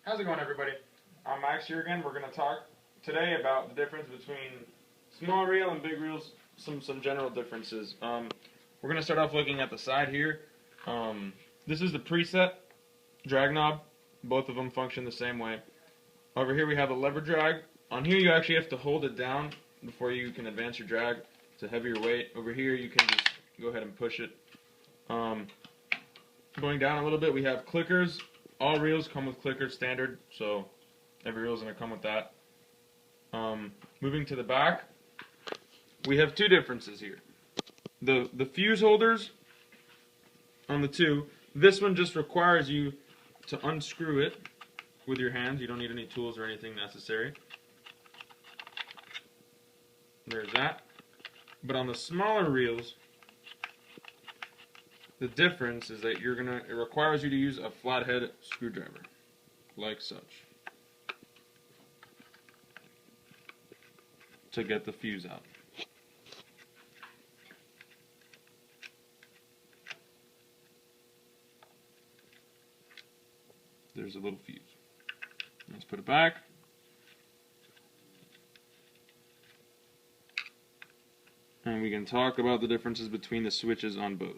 How's it going, everybody? I'm Max here again. We're going to talk today about the difference between small reel and big reels, some general differences. We're going to start off looking at the side here. This is the preset drag knob. Both of them function the same way. Over here we have a lever drag. On here you actually have to hold it down before you can advance your drag. It's a heavier weight. Over here you can just go ahead and push it. Going down a little bit, we have clickers. All reels come with clickers standard, so every reel is going to come with that. Moving to the back, we have two differences here. The fuse holders on the two, this one just requires you to unscrew it with your hands. You don't need any tools or anything necessary. There's that. But on the smaller reels, the difference is that it requires you to use a flathead screwdriver, like such, to get the fuse out. There's a little fuse. Let's put it back. And we can talk about the differences between the switches on both.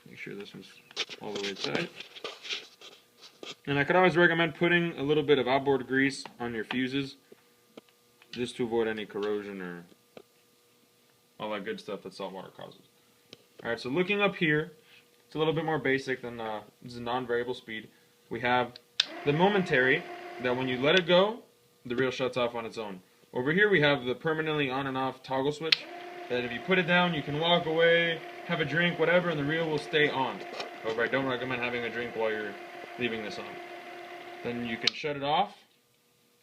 Make sure this one's all the way tight. And I could always recommend putting a little bit of outboard grease on your fuses, just to avoid any corrosion or all that good stuff that salt water causes. Alright, so looking up here, it's a little bit more basic than this is a non-variable speed. We have the momentary, that when you let it go, the reel shuts off on its own. Over here we have the permanently on and off toggle switch, that if you put it down, you can walk away, have a drink, whatever, and the reel will stay on. However, I don't recommend having a drink while you're leaving this on. Then you can shut it off,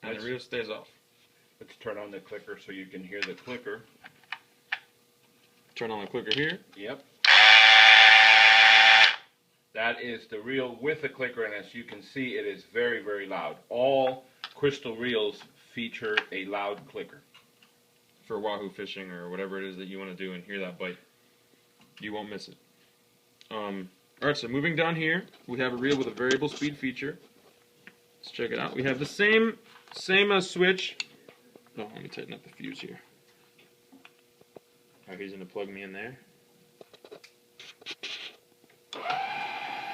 and the reel stays off. Let's turn on the clicker so you can hear the clicker. Turn on the clicker here. Yep. That is the reel with the clicker, and as you can see, it is very, very loud. All Kristal reels feature a loud clicker. For wahoo fishing or whatever it is that you want to do and hear that bite, you won't miss it. Alright, so moving down here, we have a reel with a variable speed feature. Let's check it out. We have the same switch. Oh, let me tighten up the fuse here. Alright, he's going to plug me in there.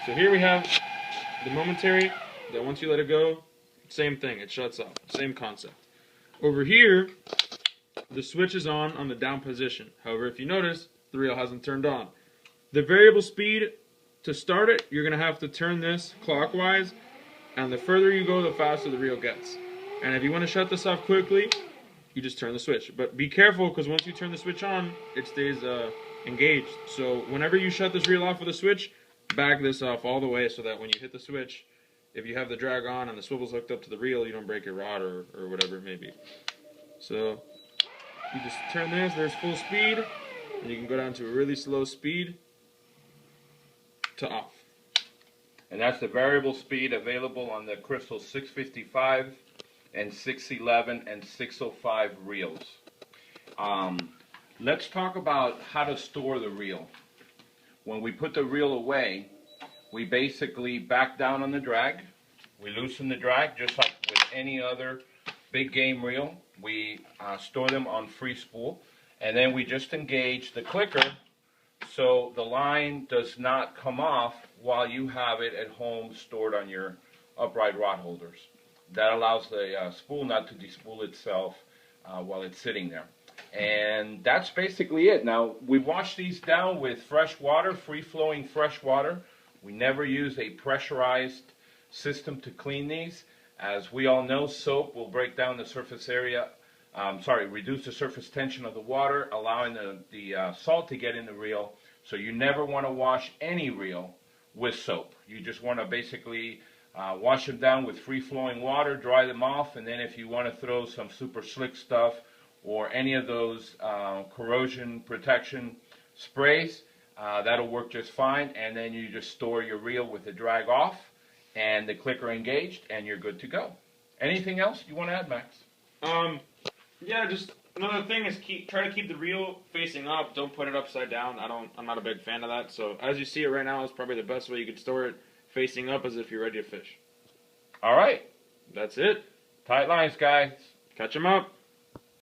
So here we have the momentary, that once you let it go, same thing, it shuts off. Same concept. Over here, the switch is on the down position. However, if you notice, the reel hasn't turned on. The variable speed, to start it, you're going to have to turn this clockwise, and the further you go, the faster the reel gets. And if you want to shut this off quickly, you just turn the switch. But be careful, because once you turn the switch on, it stays engaged. So whenever you shut this reel off with a switch, back this off all the way so that when you hit the switch, if you have the drag on and the swivel's hooked up to the reel, you don't break your rod or whatever it may be. So you just turn this, there's full speed, and you can go down to a really slow speed to off. And that's the variable speed available on the Kristal 655 and 611 and 605 reels. Let's talk about how to store the reel. When we put the reel away, we basically back down on the drag. We loosen the drag just like with any other big game reel. We store them on free spool, and then we just engage the clicker so the line does not come off while you have it at home stored on your upright rod holders. That allows the spool not to despool itself while it's sitting there. And that's basically it. Now, we wash these down with fresh water, free-flowing fresh water. We never use a pressurized system to clean these. As we all know, soap will break down the surface area, reduce the surface tension of the water, allowing the salt to get in the reel. So you never want to wash any reel with soap. You just want to basically wash them down with free-flowing water, dry them off, and then if you want to throw some super slick stuff or any of those corrosion protection sprays, that'll work just fine. And then you just store your reel with the drag off and the clicker engaged, and you're good to go. Anything else you want to add, Max? Yeah, just another thing is try to keep the reel facing up. Don't put it upside down. I'm not a big fan of that. So as you see it right now, it's probably the best way you could store it. facing up as if you're ready to fish. All right. That's it. Tight lines, guys. Catch them up.